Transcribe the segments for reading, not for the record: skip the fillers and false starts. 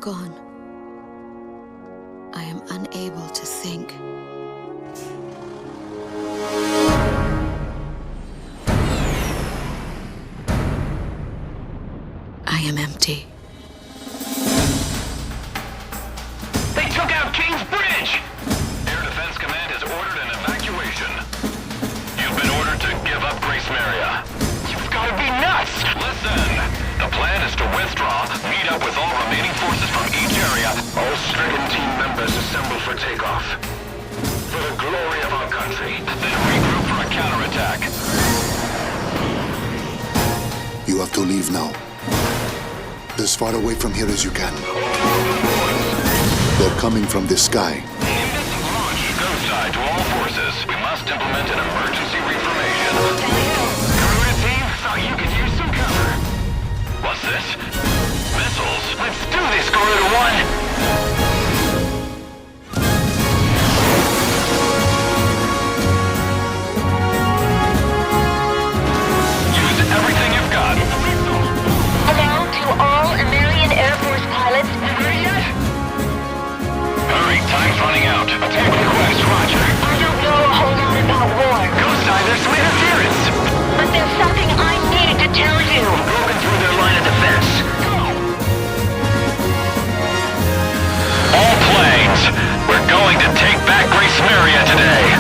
gone, I am unable to think. I am empty. They took out King's Bridge! Air Defense Command has ordered an evacuation. You've been ordered to give up Gracemeria. You've got to be nuts! Listen! The plan is to withdraw, meet up with all remaining forces from each area. All stricken team members assemble for takeoff. For the glory of our country. Then regroup for a counterattack. You have to leave now. As far away from here as you can. They're coming from the sky. Launch, go side to all forces. We must implement an emergency reformation. Garuda team, thought you could use some cover. What's this? Missiles? Let's do this, Garuda 1! Time's running out. Attack request, roger. I don't know a whole lot about war. Ghost Eye, there's some interference. But there's something I needed to tell you. Broken through their line of defense. Go! All planes, we're going to take back Gracemeria today.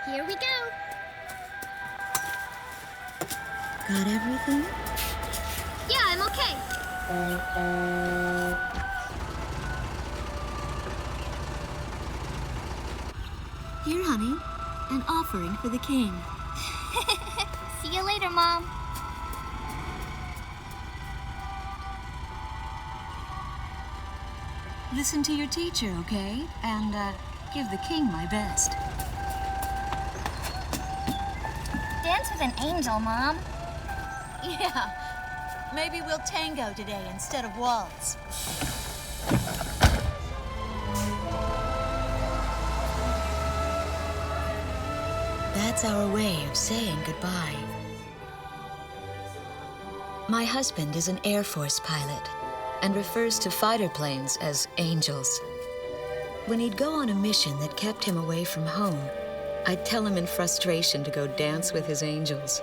Here we go. Got everything? Yeah, I'm okay. Here, honey. An offering for the king. See you later, Mom. Listen to your teacher, okay? And, give the king my best. Dance with an angel, Mom. Yeah. Maybe we'll tango today instead of waltz. That's our way of saying goodbye. My husband is an Air Force pilot. and refers to fighter planes as angels. When he'd go on a mission that kept him away from home, I'd tell him in frustration to go dance with his angels.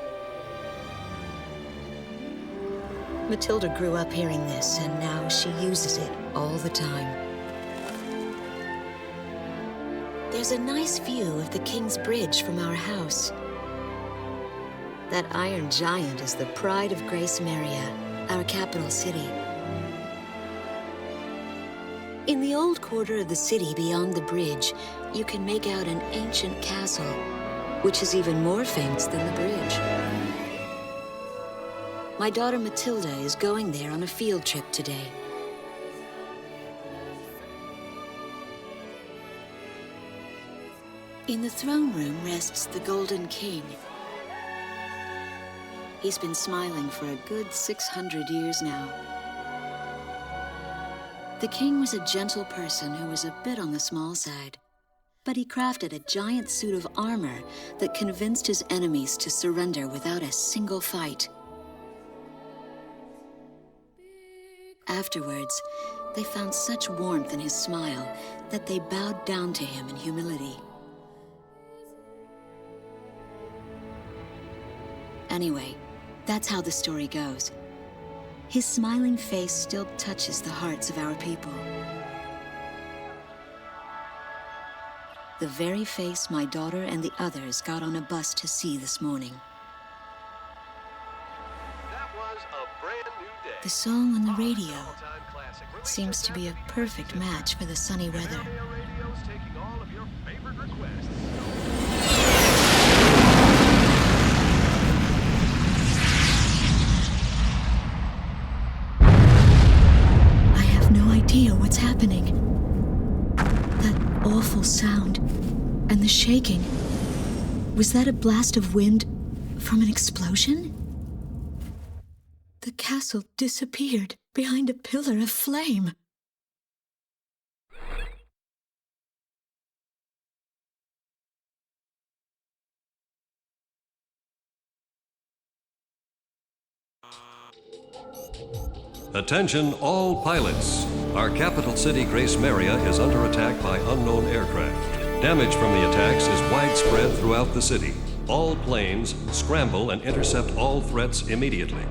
Matilda grew up hearing this, and now she uses it all the time. There's a nice view of the King's Bridge from our house. That iron giant is the pride of Gracemeria, our capital city. In the old quarter of the city beyond the bridge, you can make out an ancient castle, which is even more famous than the bridge. My daughter Matilda is going there on a field trip today. In the throne room rests the Golden King. He's been smiling for a good 600 years now. The king was a gentle person who was a bit on the small side, but he crafted a giant suit of armor that convinced his enemies to surrender without a single fight. Afterwards, they found such warmth in his smile that they bowed down to him in humility. Anyway, that's how the story goes. His smiling face still touches the hearts of our people. The very face my daughter and the others got on a bus to see this morning. That was a brand new day. The song on the radio seems to be a perfect match for the sunny weather. Radio's taking all of your favorite requests. What's happening? That awful sound and the shaking. Was that a blast of wind from an explosion? The castle disappeared behind a pillar of flame. Attention all pilots. Our capital city, Gracemeria, is under attack by unknown aircraft. Damage from the attacks is widespread throughout the city. All planes scramble and intercept all threats immediately.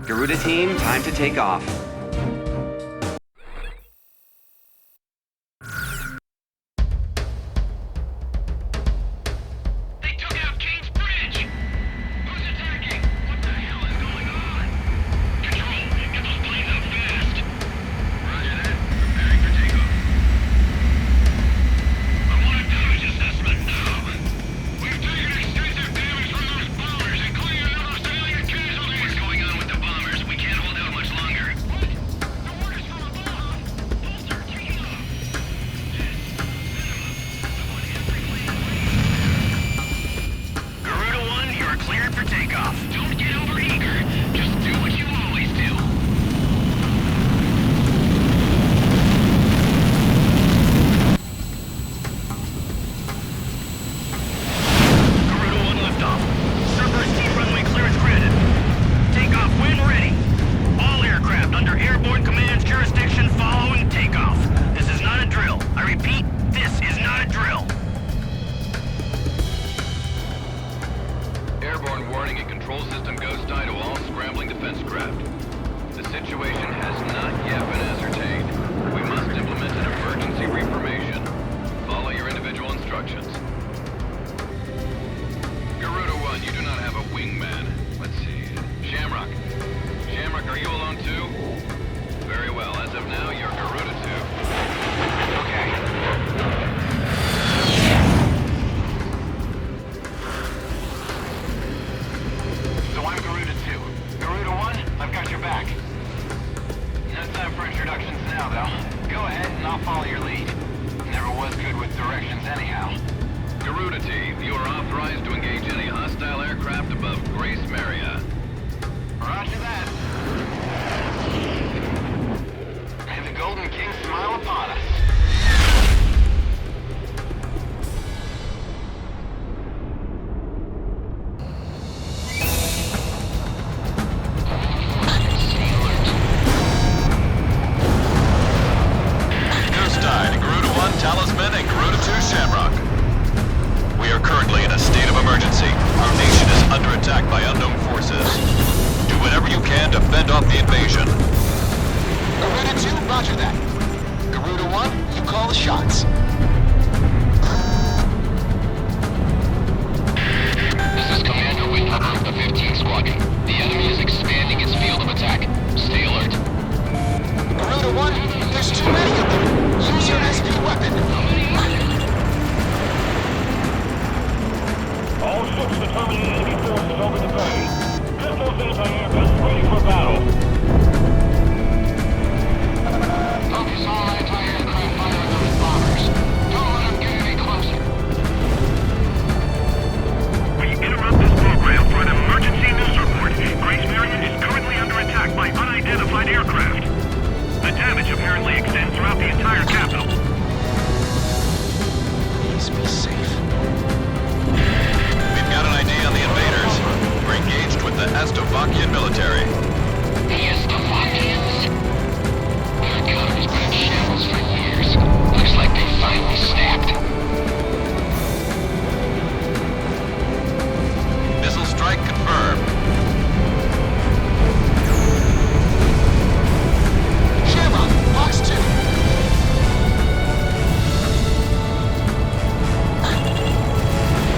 Garuda team, time to take off. They took out King's Bridge! Who's attacking? What the hell is going on? Control, get those planes out fast. Roger that. Preparing for takeoff. I want a damage assessment now. We've taken extensive damage from those bombers, including another civilian casualty. What's going on with the bombers? We can't hold out much longer. What? The orders from above. Bolter, taking off. Yes. I want every plane Garuda 1, you are cleared for takeoff. Don't get overeager. Just do what you always do. Garuda 1 liftoff. Cerberus team runway clearance granted. Takeoff when ready. All aircraft under airborne command's jurisdiction following takeoff. This is not a drill. I repeat, this is not a drill. Airborne warning and control system ghost eye to all scrambling defense craft. The situation has not yet been ascertained. We must implement an emergency reformation. Follow your individual instructions. Garuda 1, you do not have a wingman. Let's see. Shamrock. Shamrock, are you alone too? Very well. As of now, you're Garuda 2. Okay. So I'm Garuda 2. Garuda 1, I've got your back. No time for introductions now, though. Go ahead and I'll follow your lead. Never was good with directions anyhow. Garuda team, you are authorized to engage any hostile aircraft above Golden King smile upon us. Talisman and Garuda 2 Shamrock. We are currently in a state of emergency. Our nation is under attack by unknown forces. Do whatever you can to fend off the invasion. Garuda 2, roger that. Garuda 1, you call the shots. This is Commander Whitlover of the 15th Squadron. The enemy is expanding its field of attack. Stay alert. Garuda 1, there's too many of them. Use your SP weapon. All ships determining enemy forces over the bay. Pistols anti-aircraft ready for battle. Focus all anti-aircraft fire on those bombers. Don't let them get any closer. We interrupt this program for an emergency news report. Gracemeria is currently under attack by unidentified aircraft. The damage apparently extends throughout the entire capital. Please be safe. We've got an ID on the invaders. We're engaged with the Estovakian military. The Estovakians? Their economy's been in shambles for years. Looks like they finally snapped. Missile strike confirmed. Shamrock, box 2.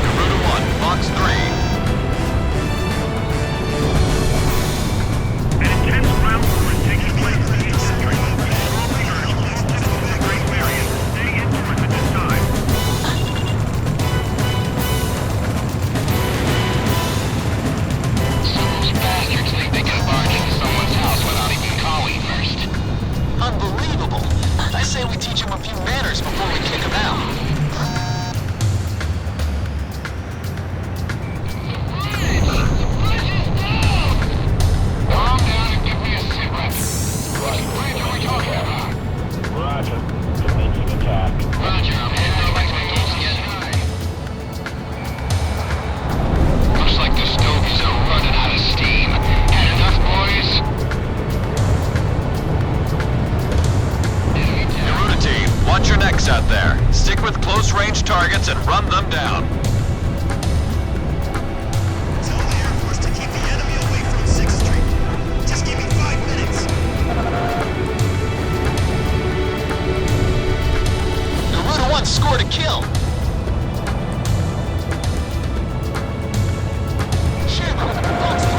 Garuda 1, box 3. An intense ground war is taking place in the East District. Strongly urge all citizens of Gracemeria to stay indoors at this time. So those bastards think they can barge into someone's house without even calling first. Unbelievable. I say we teach them a few manners before we kick them out. Calm down and give me a sit rep. What bridge are we talking about? Roger. Commencing attack. Roger, I'm heading over to the east yet. Looks like the stogies are running out of steam. Had enough, boys? Garuda team, watch your necks out there. Stick with close-range targets and run them down. Tell the Air Force to keep the enemy away from 6th Street. Just give me 5 minutes. Garuda 1 scored a kill. Shamrock, box 3.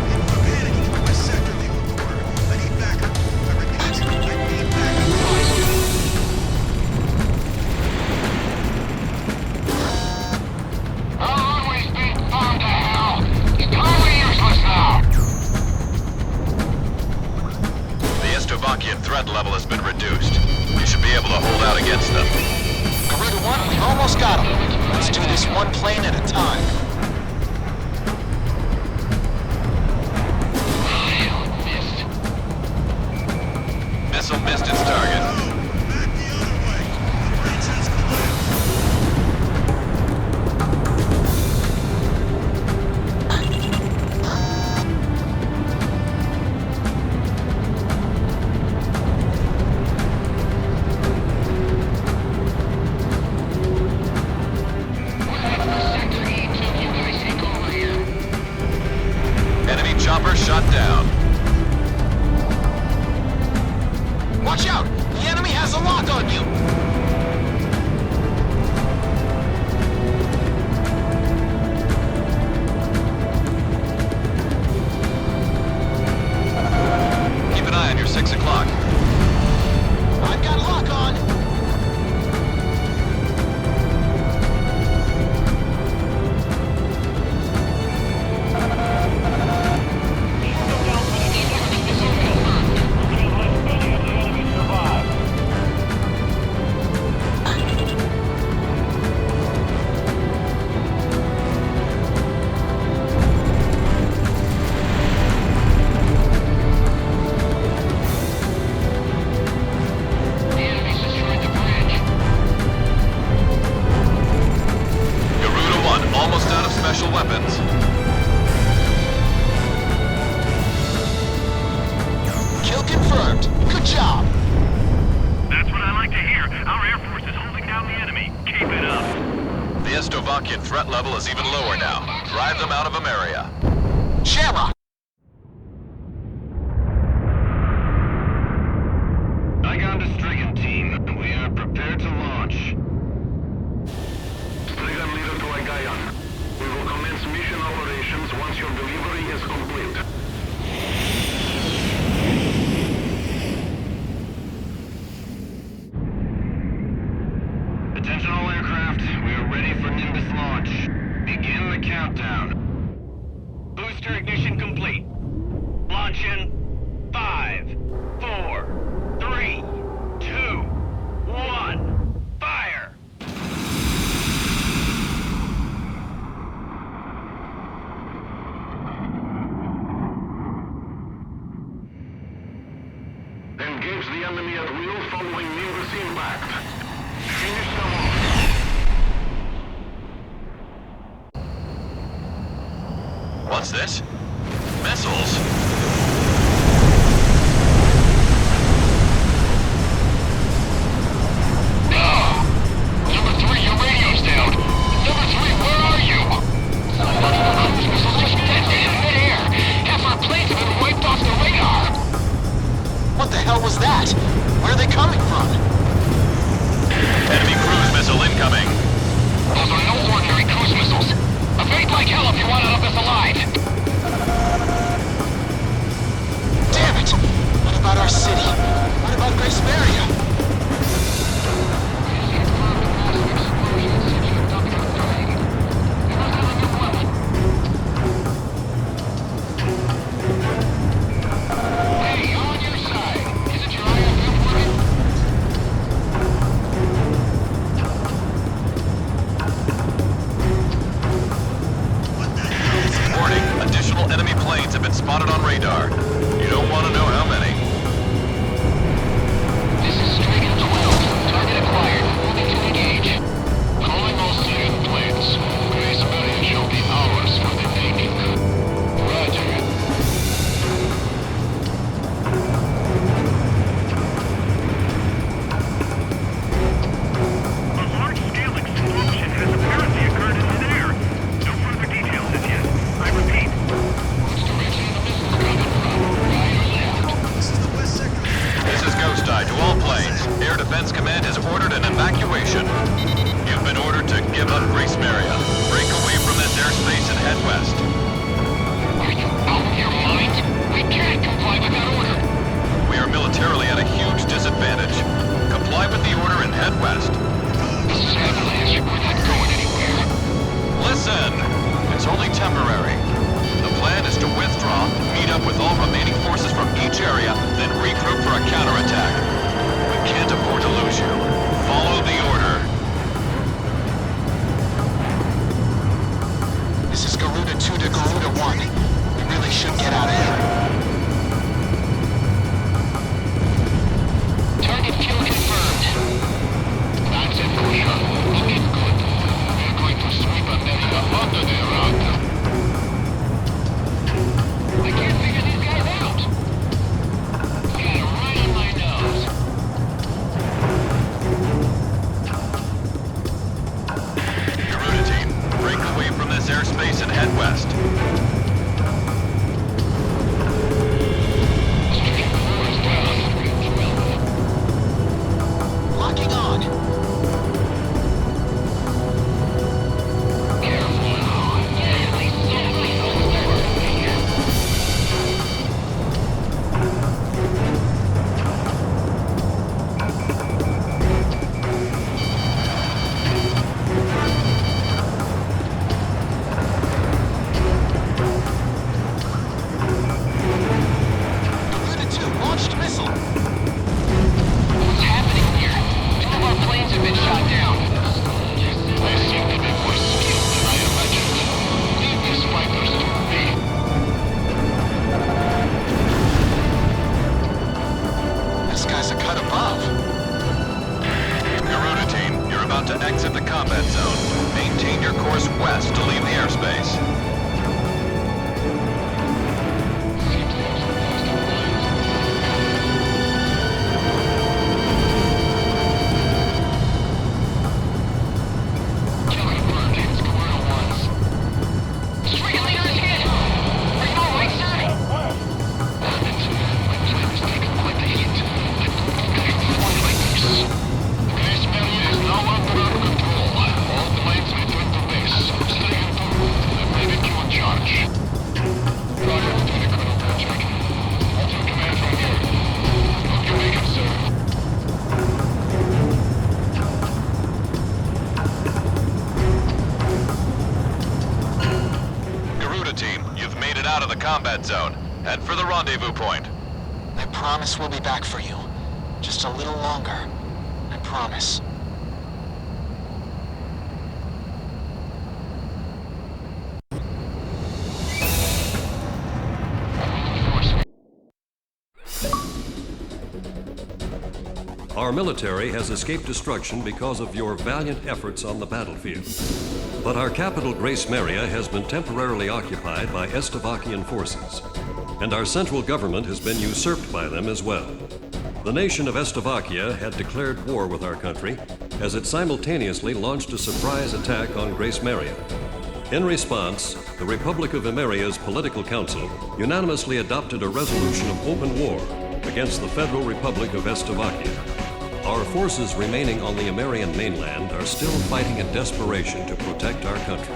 People are panicking in the west sector of the old quarter. I need backup. I repeat, I need backup. Our runway's being bombed to hell. It's totally useless now. The Estovakian threat level has been reduced. You should be able to hold out against them. Garuda 1, we've almost got him. Let's do this one plane at a time. Missile missed its target. Back the other way. The bridge has collapsed. Sector E2 Lock-in threat level is even lower now. Drive them out of Ameria. Shamrock! I got the Strigan team. We are prepared to launch. Strigan leader to Agayan. We will commence mission operations once your delivery is complete. Attention all aircraft. We are ready for Nimbus launch. Begin the countdown. Booster ignition complete. Launch in 5, 4, 3, 2, 1. Fire! Engage the enemy at will following Nimbus impact. Finish them off. What's this? Missiles? Number 3, your radio's down. Number 3, where are you? Somebody with cruise missiles just dented in midair. Half our planes have been wiped off the radar. What the hell was that? Where are they coming from? Enemy cruise missile incoming. Those are no ordinary cruise missiles. Evade like hell if you want out of this alive. Damn it! What about our city? What about Gracemeria? Hey, on your side. Isn't your IFF working? Warning, additional enemy planes have been spotted on radar. You don't want to know how many. This is Strigan 12. Target acquired. Moving to engage. Calling all Strigan planes. Gracemeria shall be ours for the taking. Roger. A large-scale explosion has apparently occurred in midair. No further details as yet. I repeat. Which direction the missiles coming from? Right or left? This is the west sector. This is Ghost Eye to all planes. Air Defense Command has ordered an evacuation. You've been ordered to give up Gracemeria. Break away from this airspace and head west. Are you out of your mind? We can't comply with that order. We are militarily at a huge disadvantage. Comply with the order and head west. This is Avalanche. We're not going anywhere. Listen! It's only temporary. The plan is to withdraw, meet up with all remaining forces from each area, then regroup for a counterattack. We can't afford to lose you. Follow the order. This is Garuda 2 to Garuda 1. We really should get out of here. Target kill confirmed. That's it, Pusher. Looking good. We're going to sweep America under their rug. I can't figure these guys out. Got it right on my nose. Garuda team, break away from this airspace and head west. Strigan 4 is down. Strigan 12. Locking on. Careful now. Deadly so Garuda 2 launched missile. What's happening here? Two of our planes have been shot down. They seem to be more skilled than I imagined. Leave these fighters to me. This guy's a cut above. Garuda team, you're about to exit the combat zone. Maintain your course west to leave the airspace. Seems there's a host of lines. Kill confirmed. It's head for the rendezvous point. I promise we'll be back for you. Just a little longer. I promise. Our military has escaped destruction because of your valiant efforts on the battlefield. But our capital, Gracemeria, has been temporarily occupied by Estevakian forces, and our central government has been usurped by them as well. The nation of Estevakia had declared war with our country as it simultaneously launched a surprise attack on Gracemeria. In response, the Republic of Emeria's Political Council unanimously adopted a resolution of open war against the Federal Republic of Estevakia. Our forces remaining on the Emerian mainland are still fighting in desperation to protect our country.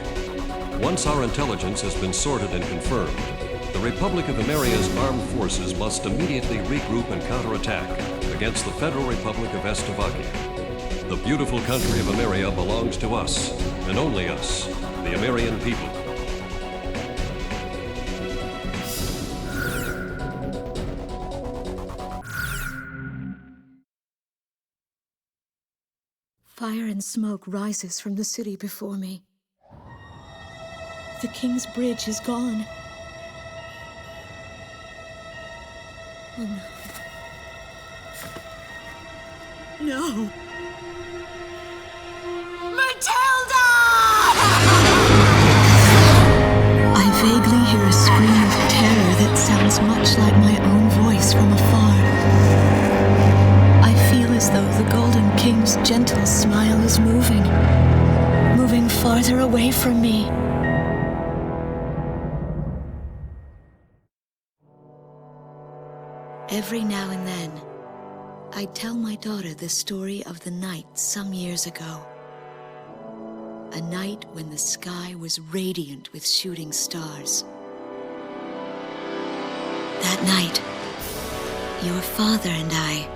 Once our intelligence has been sorted and confirmed, the Republic of Emeria's armed forces must immediately regroup and counterattack against the Federal Republic of Estevakia. The beautiful country of Emeria belongs to us, and only us, the Emerian people. Fire and smoke rises from the city before me. The King's Bridge is gone. Oh no. No! Matilda! I vaguely hear a scream of terror that sounds much like my own voice from afar. I feel as though the Golden King's gentle smile is moving farther away from me. Every now and then, I tell my daughter the story of the night some years ago. A night when the sky was radiant with shooting stars. That night, your father and I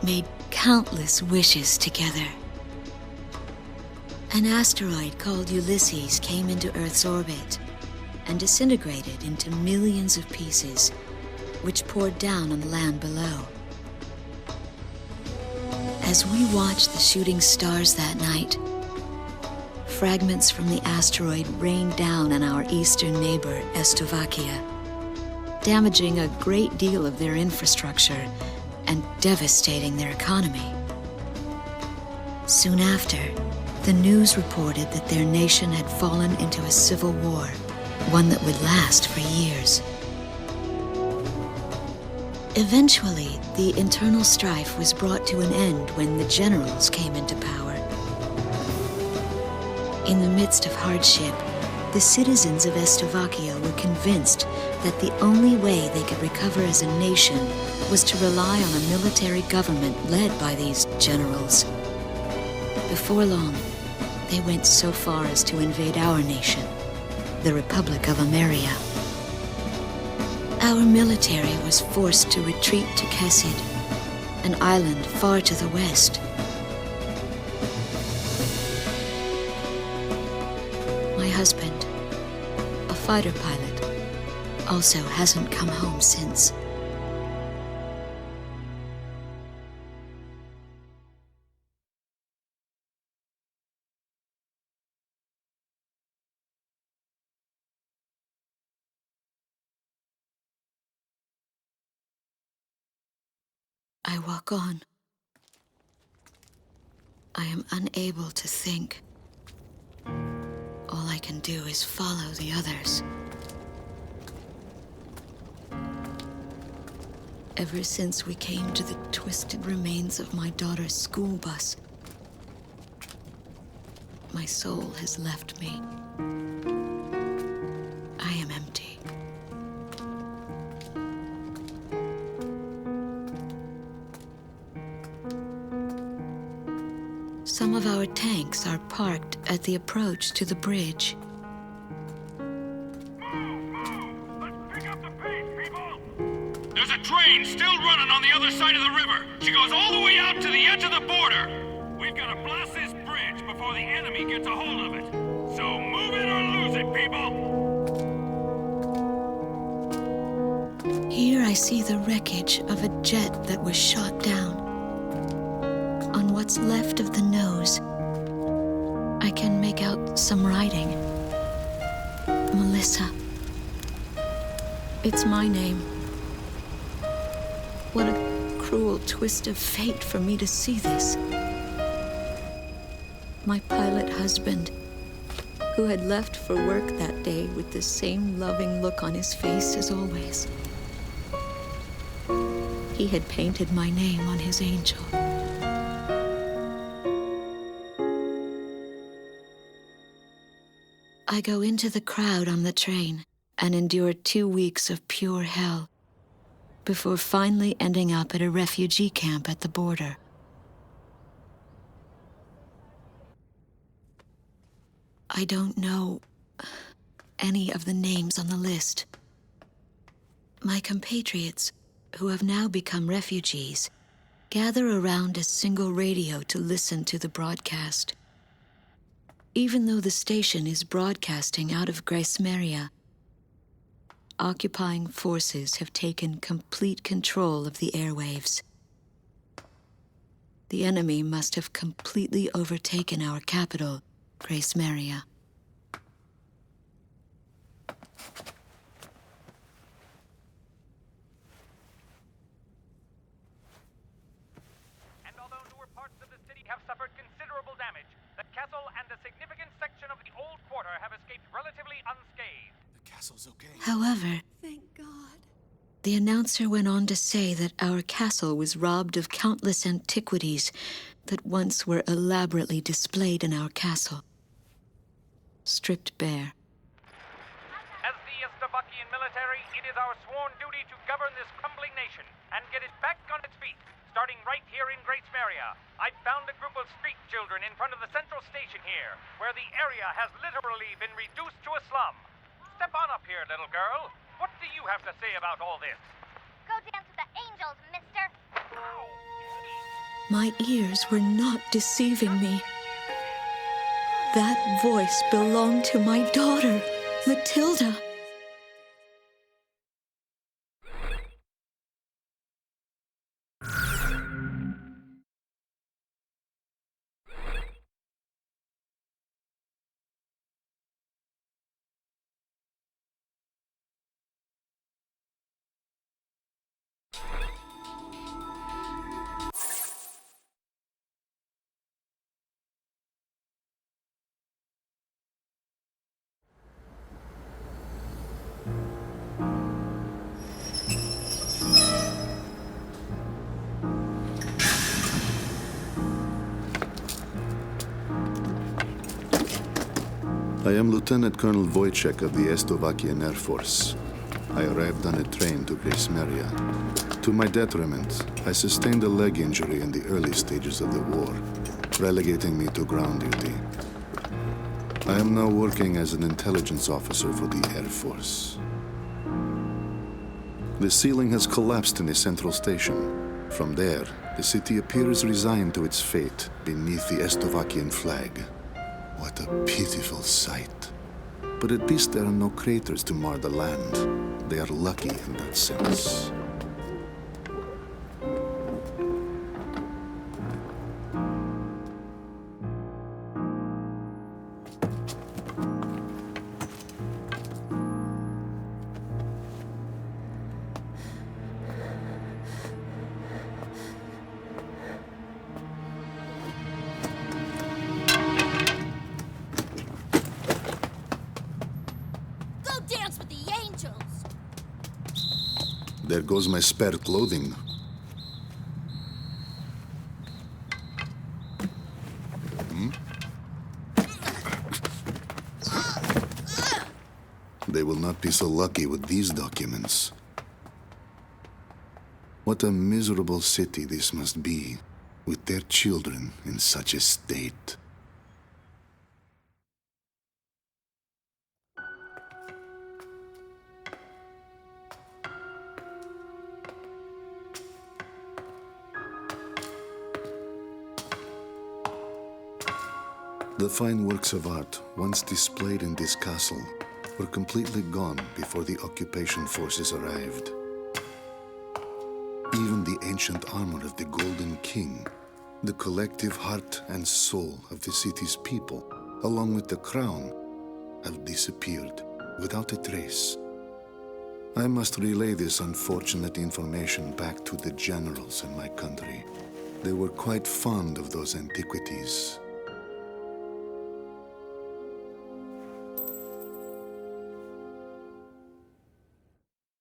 made countless wishes together. An asteroid called Ulysses came into Earth's orbit and disintegrated into millions of pieces, which poured down on the land below. As we watched the shooting stars that night, fragments from the asteroid rained down on our eastern neighbor, Estevakia, damaging a great deal of their infrastructure and devastating their economy. Soon after, the news reported that their nation had fallen into a civil war, one that would last for years. Eventually, the internal strife was brought to an end when the generals came into power. In the midst of hardship, the citizens of Estevakia were convinced that the only way they could recover as a nation was to rely on a military government led by these generals. Before long, they went so far as to invade our nation, the Republic of Emeria. Our military was forced to retreat to Kesid, an island far to the west. My husband, a fighter pilot, also hasn't come home since. I walk on. I am unable to think. All I can do is follow the others. Ever since we came to the twisted remains of my daughter's school bus, my soul has left me. I am empty. Some of our tanks are parked at the approach to the bridge. There's a train still running on the other side of the river. She goes all the way out to the edge of the border. We've got to blast this bridge before the enemy gets a hold of it. So move it or lose it, people! Here I see the wreckage of a jet that was shot down. On what's left of the nose, I can make out some writing. Melissa. It's my name. What a cruel twist of fate for me to see this. My pilot husband, who had left for work that day with the same loving look on his face as always. He had painted my name on his angel. I go into the crowd on the train and endure 2 weeks of pure hell before finally ending up at a refugee camp at the border. I don't know any of the names on the list. My compatriots, who have now become refugees, gather around a single radio to listen to the broadcast. Even though the station is broadcasting out of Gracemeria, occupying forces have taken complete control of the airwaves. The enemy must have completely overtaken our capital, Gracemeria. And although newer parts of the city have suffered considerable damage, the castle and a significant section of the old quarter have escaped relatively unscathed. The castle's okay. However, Thank God. the announcer went on to say that our castle was robbed of countless antiquities that once were elaborately displayed in our castle. Stripped bare. As the Estovakian military, it is our sworn duty to govern this crumbling nation and get it back on its feet, starting right here in Gracemeria. I found a group of street children in front of the central station here, where the area has literally been reduced to a slum. Step on up here, little girl. What do you have to say about all this? Go dance with the angels, mister. My ears were not deceiving me. That voice belonged to my daughter, Matilda. I am Lieutenant Colonel Wojciech of the Estovakian Air Force. I arrived on a train to Gracemeria. To my detriment, I sustained a leg injury in the early stages of the war, relegating me to ground duty. I am now working as an intelligence officer for the Air Force. The ceiling has collapsed in the central station. From there, the city appears resigned to its fate beneath the Estovakian flag. What a pitiful sight. But at least there are no craters to mar the land. They are lucky in that sense. There goes my spare clothing. They will not be so lucky with these documents. What a miserable city this must be, with their children in such a state. The fine works of art, once displayed in this castle, were completely gone before the occupation forces arrived. even the ancient armor of the Golden King, the collective heart and soul of the city's people, along with the crown, have disappeared without a trace. I must relay this unfortunate information back to the generals in my country. They were quite fond of those antiquities,